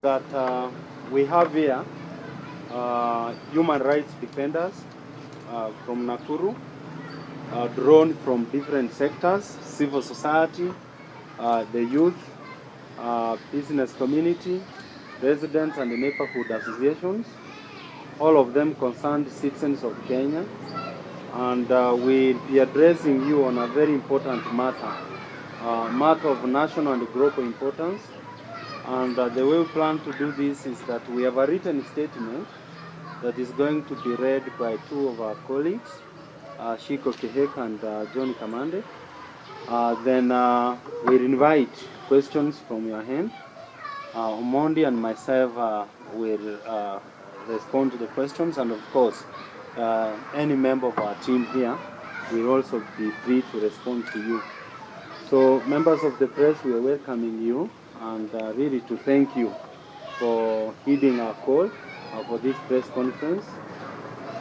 that we have here human rights defenders from Nakuru, drawn from different sectors, civil society, the youth, business community, residents and the neighborhood associations, all of them concerned citizens of Kenya. And we'll be addressing you on a very important matter, matter of national and global importance. And the way we plan to do this is that we have a written statement that is going to be read by two of our colleagues, Shiko Kihek and John Kamande. Then we'll invite questions from your hand. Omondi and myself will respond to the questions, and of course, any member of our team here will also be free to respond to you. So, members of the press, we are welcoming you and really to thank you for heeding our call for this press conference.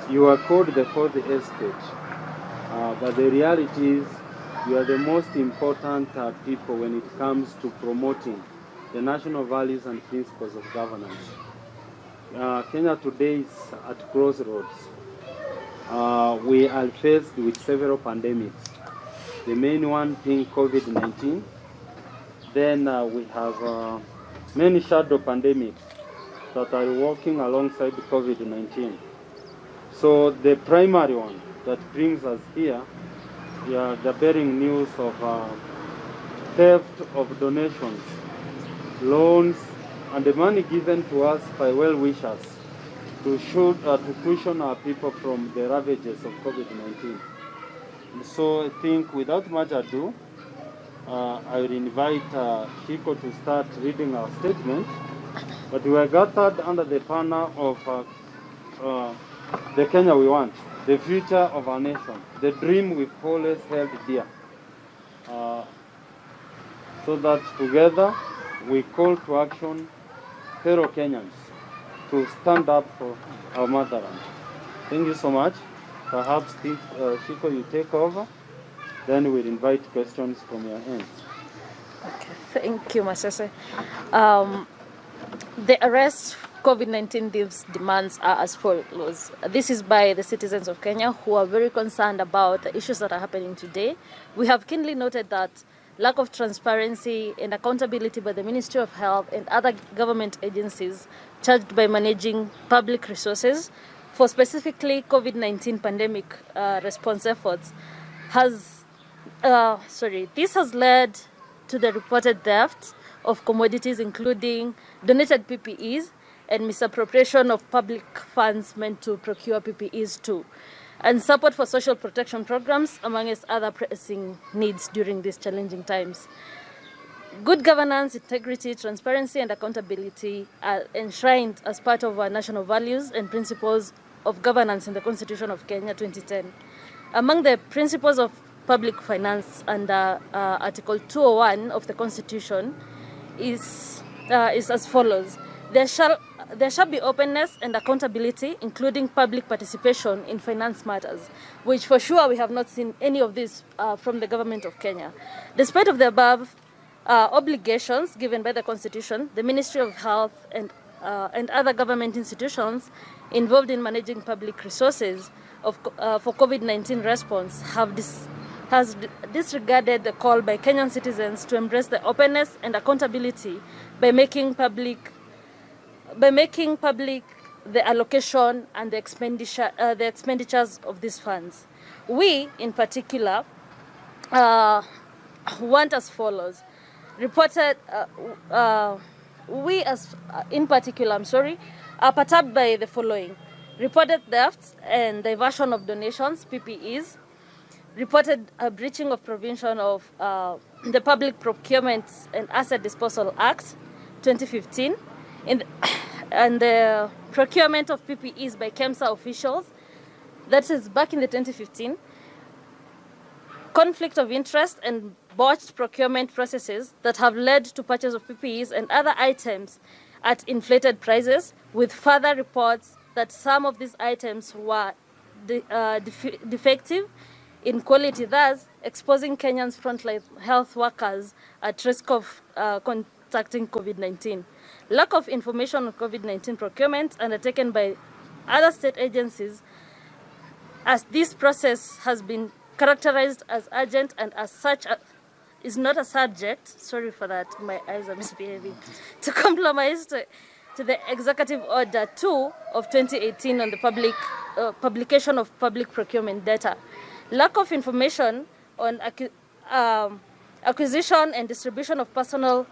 You are called the fourth estate, but the reality is you are the most important people when it comes to promoting the national values and principles of governance. Kenya today is at crossroads. We are faced with several pandemics, the main one being COVID-19. Then we have many shadow pandemics that are working alongside COVID-19. So the primary one that brings us here, the bearing news of theft of donations, loans, and the money given to us by well-wishers to cushion our people from the ravages of COVID-19. So I think without much ado, I will invite Shiko to start reading our statement. But we are gathered under the banner of the Kenya we want, the future of our nation, the dream we've always held dear. So that together we call to action fellow Kenyans to stand up for our motherland. Thank you so much. Perhaps Shiko, you take over. Then we'll invite questions from your end. Okay, thank you, Masese. The arrest COVID-19 demands are as follows. This is by the citizens of Kenya who are very concerned about the issues that are happening today. We have keenly noted that lack of transparency and accountability by the Ministry of Health and other government agencies charged by managing public resources for specifically COVID-19 pandemic response efforts this has led to the reported theft of commodities, including donated PPEs and misappropriation of public funds meant to procure PPEs too, and support for social protection programs, amongst other pressing needs during these challenging times. Good governance, integrity, transparency, and accountability are enshrined as part of our national values and principles of governance in the Constitution of Kenya 2010. Among the principles of public finance under Article 201 of the Constitution is as follows. There shall be openness and accountability, including public participation in finance matters, which for sure we have not seen any of this from the government of Kenya. Despite of the above obligations given by the Constitution, the Ministry of Health and other government institutions involved in managing public resources for COVID-19 response has disregarded the call by Kenyan citizens to embrace the openness and accountability by making public the allocation and the expenditures of these funds. We, in particular, want as follows. Are perturbed by the following: reported thefts and diversion of donations, PPEs, reported breaching of provision of the Public Procurement and Asset Disposal Act 2015, and the procurement of PPEs by KEMSA officials, that is back in the 2015, conflict of interest and botched procurement processes that have led to purchase of PPEs and other items at inflated prices, with further reports that some of these items were defective in quality, thus exposing Kenyans frontline health workers at risk of contacting COVID-19. lack of information on COVID-19 procurement undertaken by other state agencies, as this process has been characterized as urgent and as such is not a subject, sorry for that, my eyes are misbehaving, to compromise to the Executive Order 2 of 2018 on the publication of public procurement data. Lack of information on acquisition and distribution of personal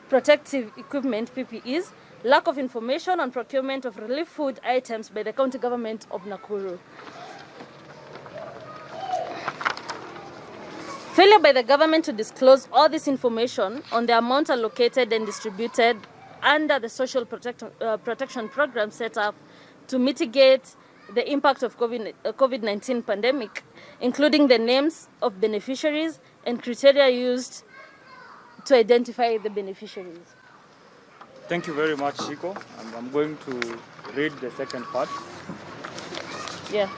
protective equipment, PPEs, lack of information on procurement of relief food items by the county government of Nakuru. Failure by the government to disclose all this information on the amount allocated and distributed under the social protection program set up to mitigate the impact of COVID-19 pandemic, including the names of beneficiaries and criteria used to identify the beneficiaries. Thank you very much, Shiko. I'm going to read the second part. Yeah.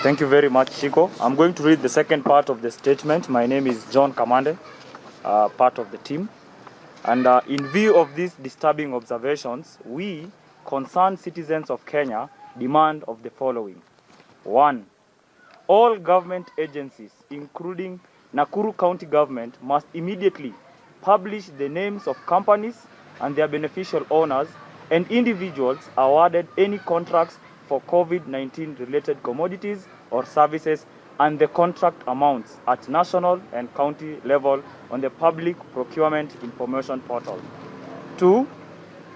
Thank you very much, Shiko. I'm going to read the second part of the statement. My name is John Kamande, part of the team. And in view of these disturbing observations, we, concerned citizens of Kenya, demand of the following. 1. All government agencies, including Nakuru County Government, must immediately publish the names of companies and their beneficial owners and individuals awarded any contracts for COVID-19 related commodities or services and the contract amounts at national and county level on the Public Procurement Information Portal. 2.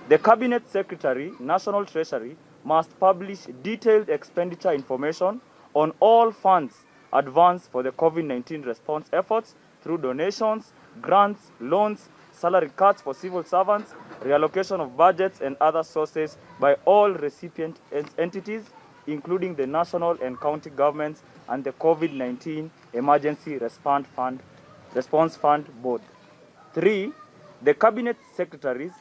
The Cabinet Secretary, National Treasury, must publish detailed expenditure information on all funds advanced for the COVID-19 response efforts through donations, grants, loans, salary cuts for civil servants, reallocation of budgets and other sources by all recipient entities, including the national and county governments and the COVID-19 Emergency Response Fund Board. 3. The Cabinet Secretaries,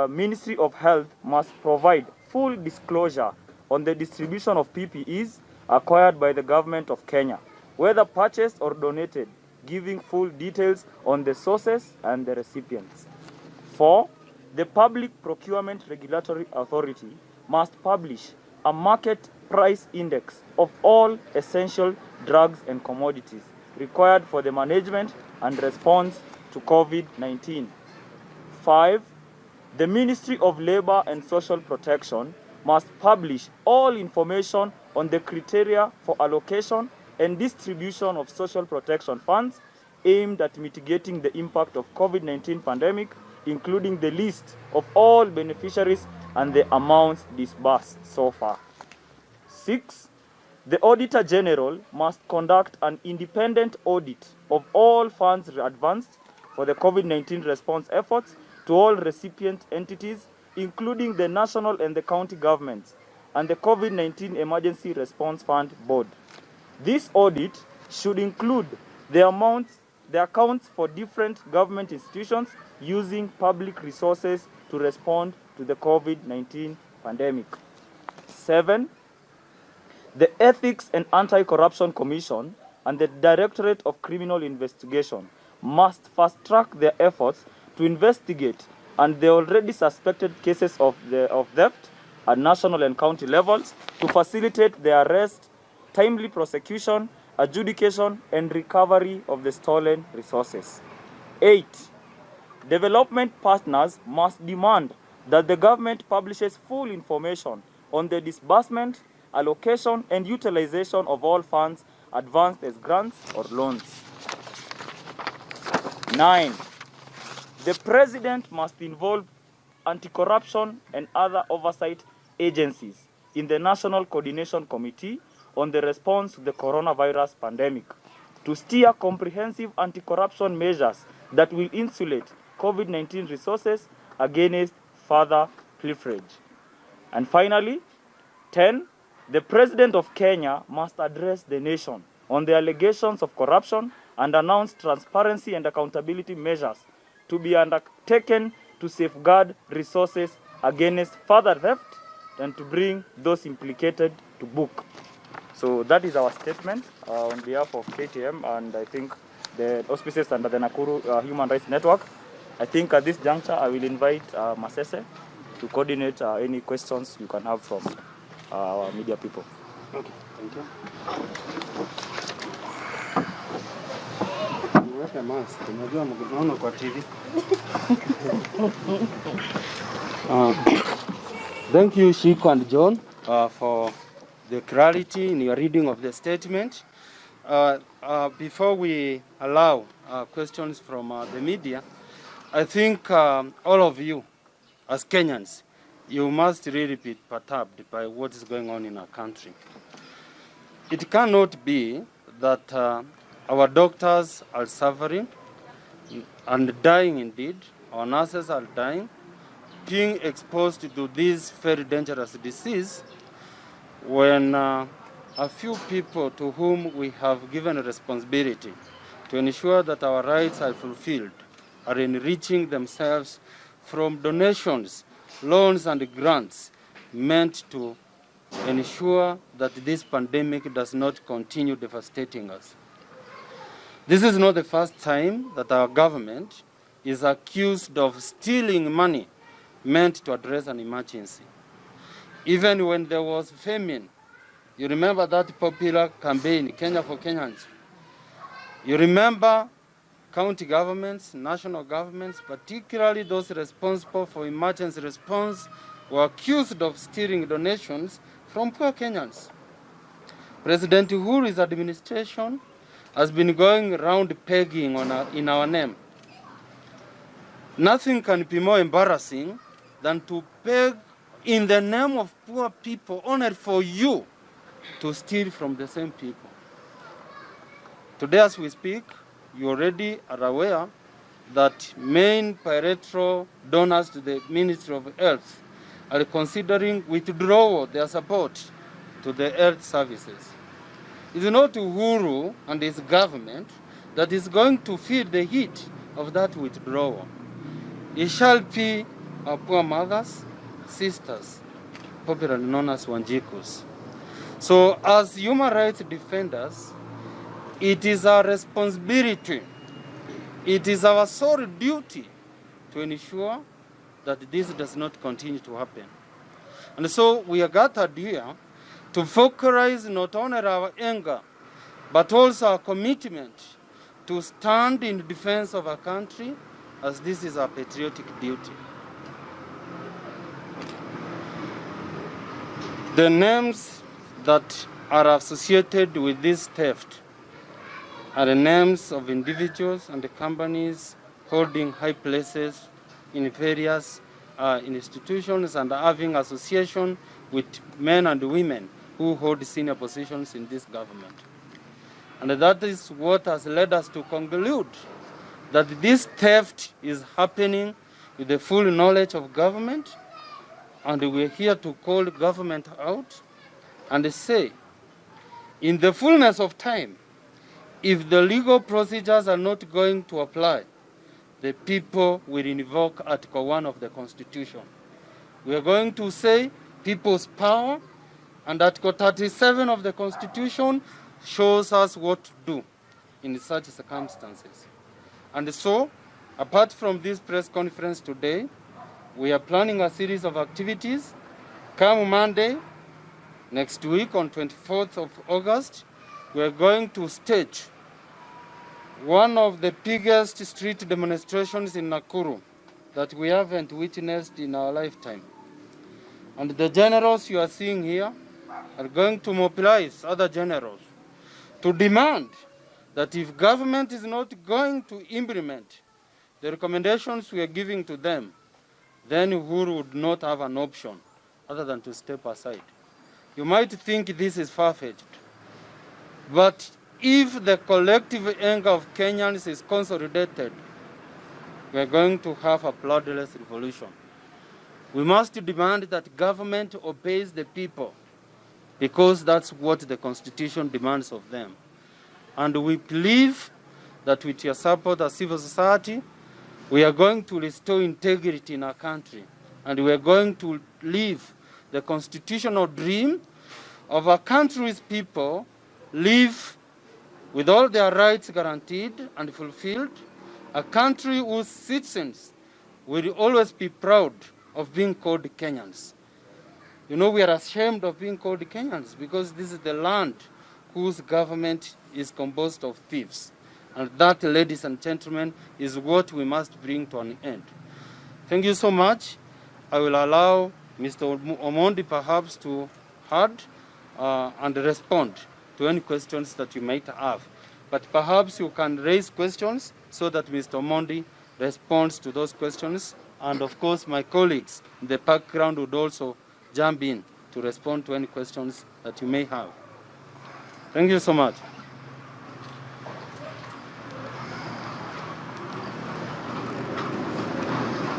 Ministry of Health must provide full disclosure on the distribution of PPEs acquired by the government of Kenya, whether purchased or donated, giving full details on the sources and the recipients. 4. The Public Procurement Regulatory Authority must publish a market price index of all essential drugs and commodities required for the management and response to COVID-19. 5. The Ministry of Labor and Social Protection must publish all information on the criteria for allocation and distribution of social protection funds aimed at mitigating the impact of COVID-19 pandemic, including the list of all beneficiaries and the amounts disbursed so far. 6. The Auditor General must conduct an independent audit of all funds advanced for the COVID-19 response efforts to all recipient entities, including the national and the county governments and the COVID-19 Emergency Response Fund Board. This audit should include the accounts for different government institutions using public resources to respond to the COVID-19 pandemic. 7. The Ethics and Anti-Corruption Commission and the Directorate of Criminal Investigation must fast-track their efforts to investigate and the already suspected cases of theft at national and county levels to facilitate the arrest, timely prosecution, adjudication, and recovery of the stolen resources. 8. Development partners must demand that the government publishes full information on the disbursement, allocation, and utilization of all funds advanced as grants or loans. 9. The President must involve anti-corruption and other oversight agencies in the National Coordination Committee on the response to the coronavirus pandemic to steer comprehensive anti-corruption measures that will insulate COVID-19 resources against further pilferage. And finally, 10. The President of Kenya must address the nation on the allegations of corruption and announce transparency and accountability measures to be undertaken to safeguard resources against further theft and to bring those implicated to book. So that is our statement on behalf of KTM and I think the auspices under the Nakuru Human Rights Network. I think at this juncture I will invite Masese to coordinate any questions you can have from our media people. Okay, thank you. Niweke mask, unajua mkutano kwa TV. Thank you, Shiko and John, for the clarity in your reading of the statement. Before we allow questions from the media, I think all of you, as Kenyans, you must really be perturbed by what is going on in our country. It cannot be that our doctors are suffering and dying indeed, our nurses are dying, being exposed to this very dangerous disease, when a few people to whom we have given a responsibility to ensure that our rights are fulfilled are enriching themselves from donations, loans and grants meant to ensure that this pandemic does not continue devastating us. This is not the first time that our government is accused of stealing money meant to address an emergency. Even when there was famine, you remember that popular campaign, Kenya for Kenyans. You remember county governments, national governments, particularly those responsible for emergency response, were accused of stealing donations from poor Kenyans. President Uhuru's administration has been going around pegging in our name. Nothing can be more embarrassing than to beg in the name of poor people only for you to steal from the same people. Today as we speak, you already are aware that main bilateral donors to the Ministry of Health are considering withdrawal their support to the health services. It's not Uhuru and his government that is going to feel the heat of that withdrawal. It shall be our poor mothers, sisters, popularly known as Wanjikus. So as human rights defenders, it is our responsibility, it is our sole duty to ensure that this does not continue to happen. And so we are gathered here to vocalize not only our anger, but also our commitment to stand in defense of our country, as this is our patriotic duty. The names that are associated with this theft are the names of individuals and the companies holding high places in various institutions and having association with men and women who hold senior positions in this government. And that is what has led us to conclude that this theft is happening with the full knowledge of government, and we're here to call government out and say, in the fullness of time, if the legal procedures are not going to apply, the people will invoke Article 1 of the Constitution. We are going to say people's power, and Article 37 of the Constitution shows us what to do in such circumstances. And so, apart from this press conference today, we are planning a series of activities. Come Monday, next week on 24th of August, we are going to stage one of the biggest street demonstrations in Nakuru that we haven't witnessed in our lifetime. And the generals you are seeing here are going to mobilize other generals to demand that if government is not going to implement the recommendations we are giving to them, then Uhuru would not have an option other than to step aside. You might think this is far-fetched, but if the collective anger of Kenyans is consolidated, we are going to have a bloodless revolution. We must demand that government obeys the people, because that's what the Constitution demands of them. And we believe that with your support as civil society, we are going to restore integrity in our country, and we are going to live the constitutional dream of a country's people live with all their rights guaranteed and fulfilled, a country whose citizens will always be proud of being called Kenyans. You know, we are ashamed of being called Kenyans because this is the land whose government is composed of thieves. And that, ladies and gentlemen, is what we must bring to an end. Thank you so much. I will allow Mr. Omondi perhaps to add and respond to any questions that you might have. But perhaps you can raise questions so that Mr. Omondi responds to those questions. And of course, my colleagues in the background would also jump in to respond to any questions that you may have. Thank you so much.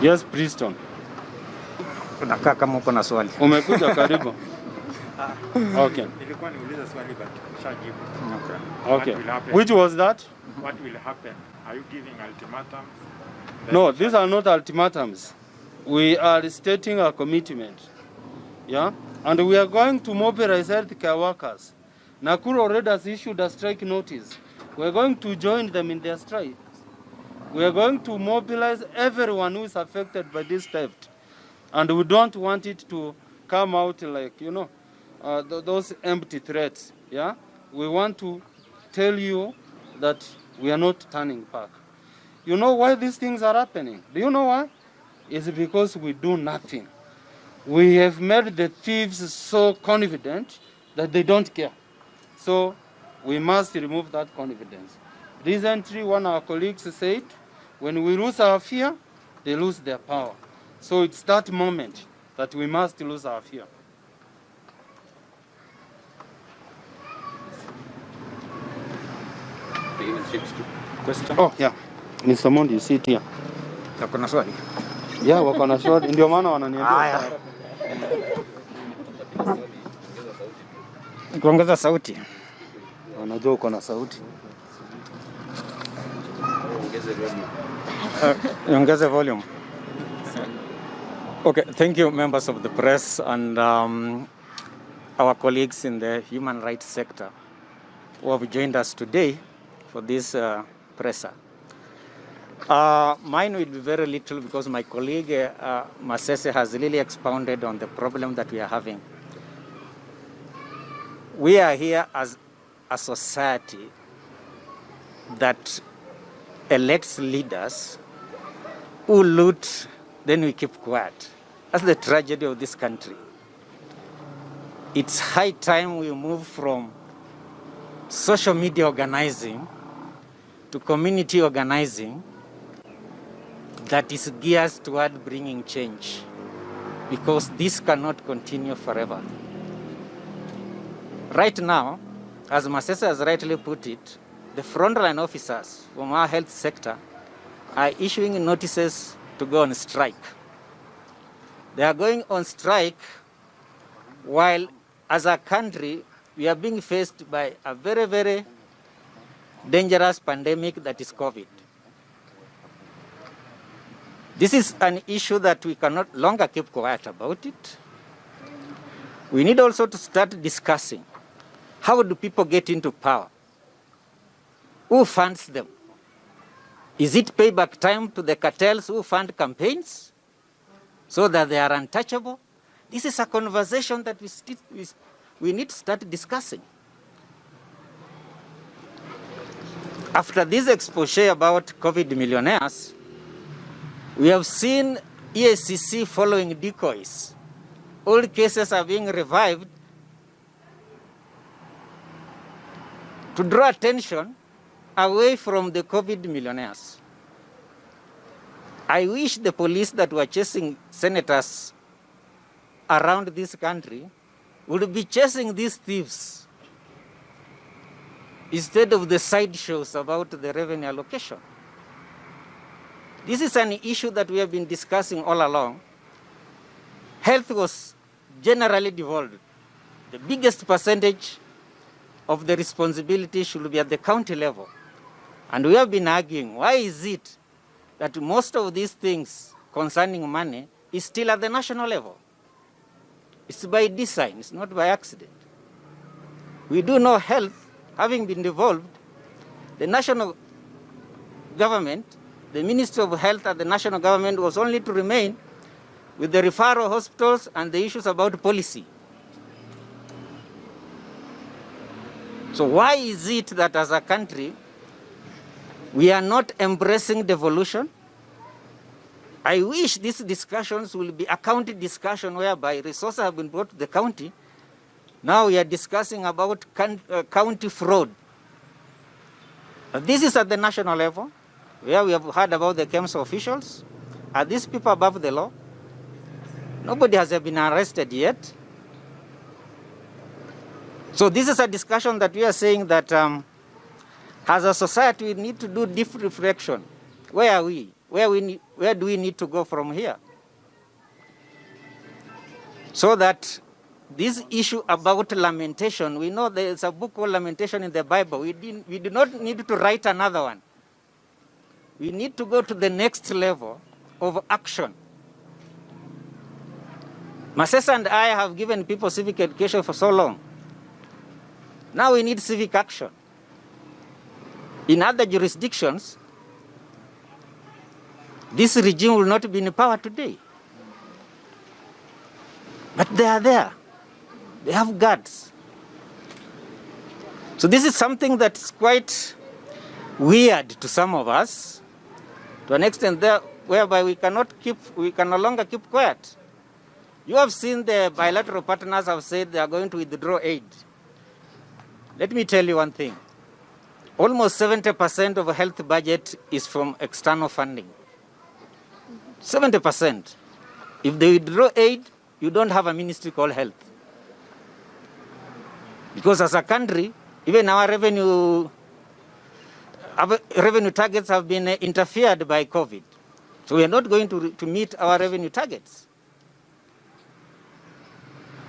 Yes, Preston. Unakaa kama uko na swali. Umekuja karibu. Okay. Nilikuwa niuliza swali but shajibu. Okay. Which was that? What will happen? Are you giving ultimatums? No, these are not ultimatums. We are stating a commitment. Yeah? And we are going to mobilize healthcare workers. Nakuru already has issued a strike notice. We are going to join them in their strike. We are going to mobilize everyone who is affected by this theft. And we don't want it to come out like, you know, those empty threats. Yeah? We want to tell you that we are not turning back. You know why these things are happening? Do you know why? It's because we do nothing. We have made the thieves so confident that they don't care. So we must remove that confidence. Recently, one of our colleagues said, when we lose our fear, they lose their power. So it's that moment that we must lose our fear. Question? Oh, yeah. Mr. Mondi, you sit here. Kuna swali? Yeah, wako na short. Ndio maana wananiambia. Kuongeza sauti. Wanajua uko na sauti. Ongeze volume. Okay, thank you members of the press and our colleagues in the human rights sector who have joined us today for this presser. Mine will be very little because my colleague Masese has really expounded on the problem that we are having. We are here as a society that elects leaders who loot, then we keep quiet. That's the tragedy of this country. It's high time we move from social media organizing to community organizing that is geared toward bringing change, because this cannot continue forever. Right now, as Masese has rightly put it, the frontline officers from our health sector are issuing notices to go on strike. They are going on strike while, as a country, we are being faced by a very, very dangerous pandemic that is COVID. This is an issue that we cannot longer keep quiet about it. We need also to start discussing how do people get into power? Who funds them? Is it payback time to the cartels who fund campaigns so that they are untouchable? This is a conversation that we need to start discussing. After this expose about COVID millionaires, we have seen EACC following decoys. All cases are being revived to draw attention away from the COVID millionaires. I wish the police that were chasing senators around this country would be chasing these thieves instead of the sideshows about the revenue allocation. This is an issue that we have been discussing all along. Health was generally devolved. The biggest percentage of the responsibility should be at the county level. And we have been arguing, why is it that most of these things concerning money is still at the national level? It's by design, it's not by accident. we do know health having been devolved, the national government, the Ministry of Health at the national government was only to remain with the referral hospitals and the issues about policy. So why is it that as a country, we are not embracing devolution? I wish these discussions will be a county discussion whereby resources have been brought to the county. Now we are discussing about county fraud. This is at the national level, where we have heard about the KEMS officials. Are these people above the law? Nobody has been arrested yet. So this is a discussion that we are saying that as a society we need to do deep reflection. Where are we? Where do we need to go from here? So that this issue about lamentation, we know there is a book called Lamentation in the Bible. We do not need to write another one. We need to go to the next level of action. Masesa and I have given people civic education for so long. Now we need civic action. In other jurisdictions, this regime will not be in power today. But they are there. They have guards. So this is something that's quite weird to some of us, to an extent there, whereby we can no longer keep quiet. You have seen the bilateral partners have said they are going to withdraw aid. Let me tell you one thing. Almost 70% of the health budget is from external funding. 70%. If they withdraw aid, you don't have a ministry called health. Because as a country, even our revenue targets have been interfered by COVID. So we are not going to meet our revenue targets.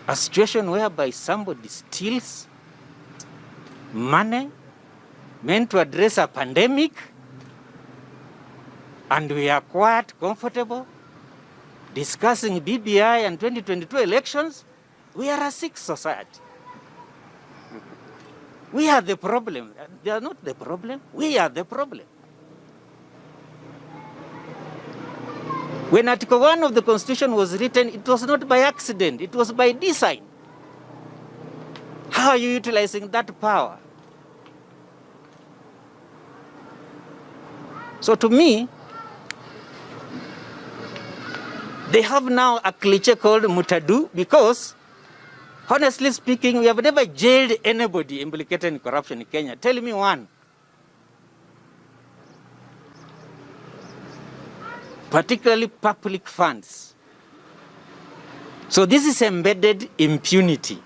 A situation whereby somebody steals money meant to address a pandemic, and we are quite comfortable discussing BBI and 2022 elections. We are a sick society. We are the problem. They are not the problem. We are the problem. When Article 1 of the Constitution was written, it was not by accident. It was by design. How are you utilizing that power? So to me, they have now a cliche called mutadu because, honestly speaking, we have never jailed anybody implicated in corruption in Kenya. Tell me one. Particularly public funds. So this is embedded impunity.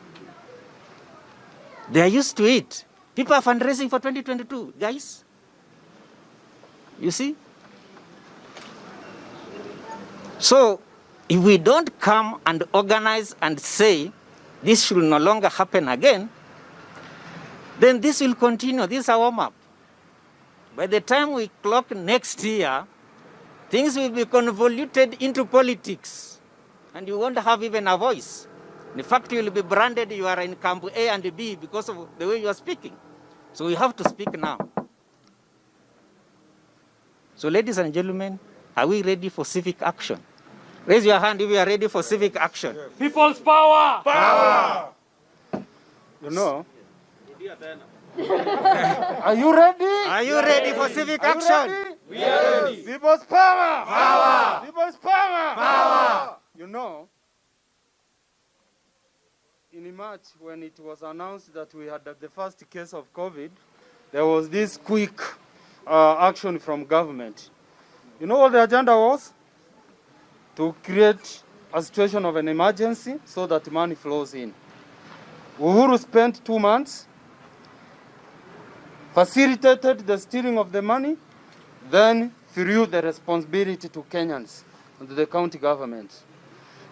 They are used to it. People are fundraising for 2022, guys. You see? So if we don't come and organize and say this should no longer happen again, then this will continue. This is our warm-up. By the time we clock next year, things will be convoluted into politics, and you won't have even a voice. In fact, you will be branded you are in camp A and B because of the way you are speaking. So we have to speak now. So ladies and gentlemen, are we ready for civic action? Raise your hand if you are ready for civic action. Yes. People's power! Power! You know, are you ready? Are you ready for civic action? We are ready. People's power! Power! People's power! Power! You know, in March, when it was announced that we had the first case of COVID, there was this quick action from government. You know what the agenda was? To create a situation of an emergency so that money flows in. Uhuru spent 2 months, facilitated the stealing of the money, then threw the responsibility to Kenyans and to the county governments.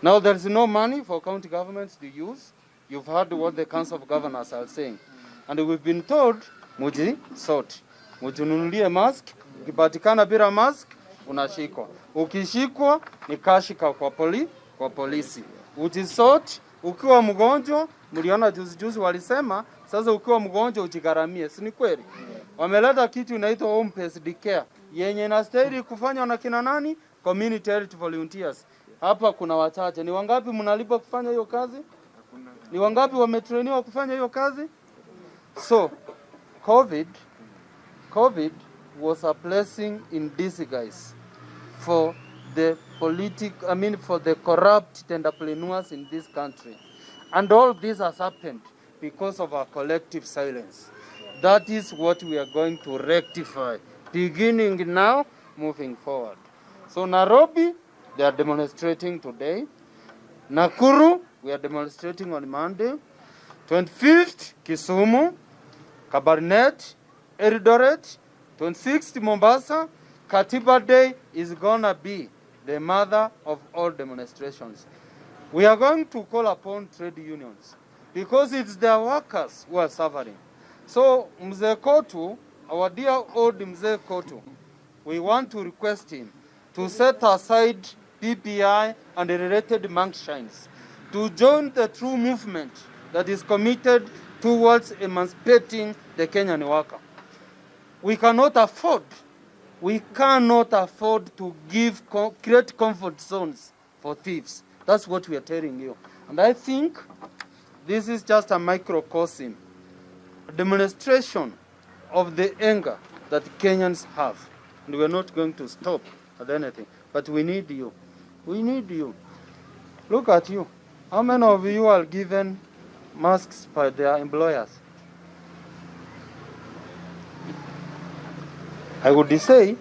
Now there is no money for county governments to use. You've heard what the Council of Governors are saying. And we've been told, muji sort. Mujinunulie mask, ukipatikana bila mask, unashikwa. Ukishikwa, ni kashika kwa polisi. Ujisort, ukiwa mgonjwa, mliona juzi walisema, Sasa ukiwa mgonjwa ujigharamie, si ni kweli? Wameleta kitu inaitwa home based care yenye inastahili kufanywa na kina nani? Community health volunteers. Hapa kuna wachache. Ni wangapi mnalipa kufanya hiyo kazi? Ni wangapi wametrainiwa kufanya hiyo kazi? So, COVID was a blessing in disguise for the for the corrupt entrepreneurs in this country. And all this has happened because of our collective silence. That is what we are going to rectify, beginning now, moving forward. So Nairobi, they are demonstrating today. Nakuru, we are demonstrating on Monday. 25th, Kisumu, Kabarnet, Eldoret. 26th, Mombasa. Katiba Day is gonna be the mother of all demonstrations. We are going to call upon trade unions because it's their workers who are suffering. So Mzee Kotu, our dear old Mzee Kotu, we want to request him to set aside PPI and the related monkshines to join the true movement that is committed towards emancipating the Kenyan worker. We cannot afford to create comfort zones for thieves. That's what we are telling you. And I think this is just a microcosm, a demonstration of the anger that Kenyans have. And we're not going to stop at anything. But we need you. We need you. Look at you. How many of you are given masks by their employers? I would say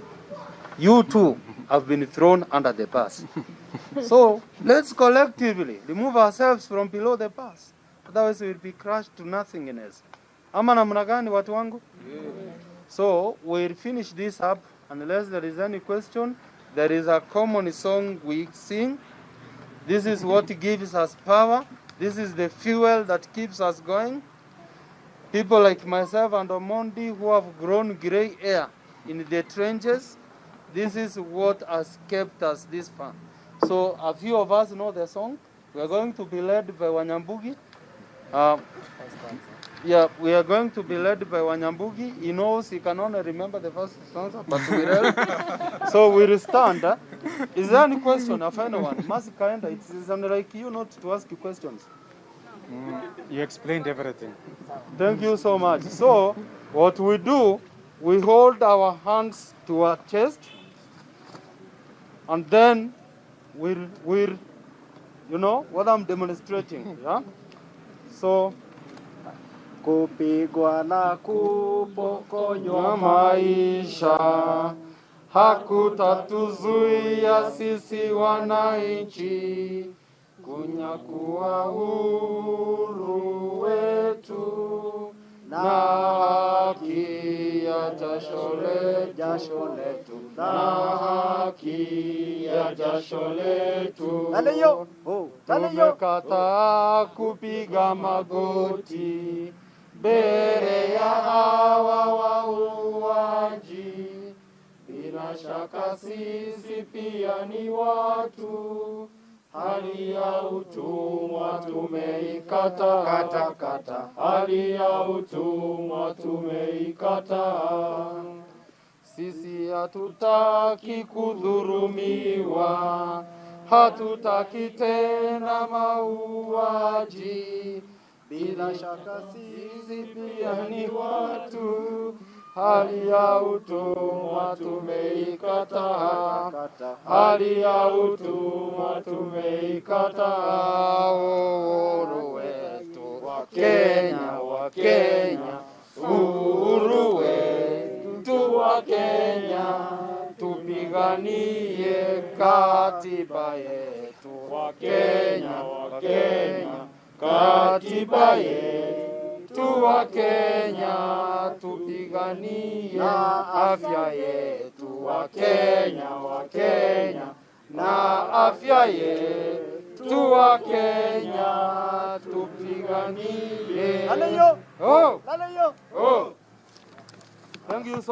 you too have been thrown under the bus. So let's collectively remove ourselves from below the bus. Otherwise we'll be crushed to nothingness. Ama namna gani watu wangu? So we'll finish this up unless there is any question. There is a common song we sing. This is what gives us power. This is the fuel that keeps us going. People like myself and Omondi who have grown gray hair in the trenches, this is what has kept us this far. So a few of us know the song. We are going to be led by Wanyambugi. We are going to be led by Wanyambugi. He knows he can only remember the first stanza, but we will. So we'll stand. Is there any question? A final one. Mercy Kaenda, it is unlike you not to ask you questions. You explained everything. Thank you so much. So what we do, we hold our hands to our chest, and then we'll you know what I'm demonstrating, yeah? So Kupigwa na kupokonywa maisha hakutatuzuia sisi wananchi kunyakua uhuru wetu na haki ya jasho letu na haki ya jasho letu. Tumekataa kupiga magoti mbele ya hawa wauaji. Bila shaka sisi pia ni watu, hali ya utumwa tumeikata, hali ya utumwa tumeikata. Sisi hatutaki kudhulumiwa, hatutaki tena mauaji. Bila shaka sisi pia ni watu, hali ya utumwa tumeikata, hali ya utumwa tumeikata. Uhuru wetu wa Kenya, uhuru wetu wa Kenya, tupiganie katiba yetu wa Kenya, katiba yetu wa Kenya, tupiganie afya yetu wa Kenya, na afya yetu wa Kenya, tupiganie. Oh. Thank you so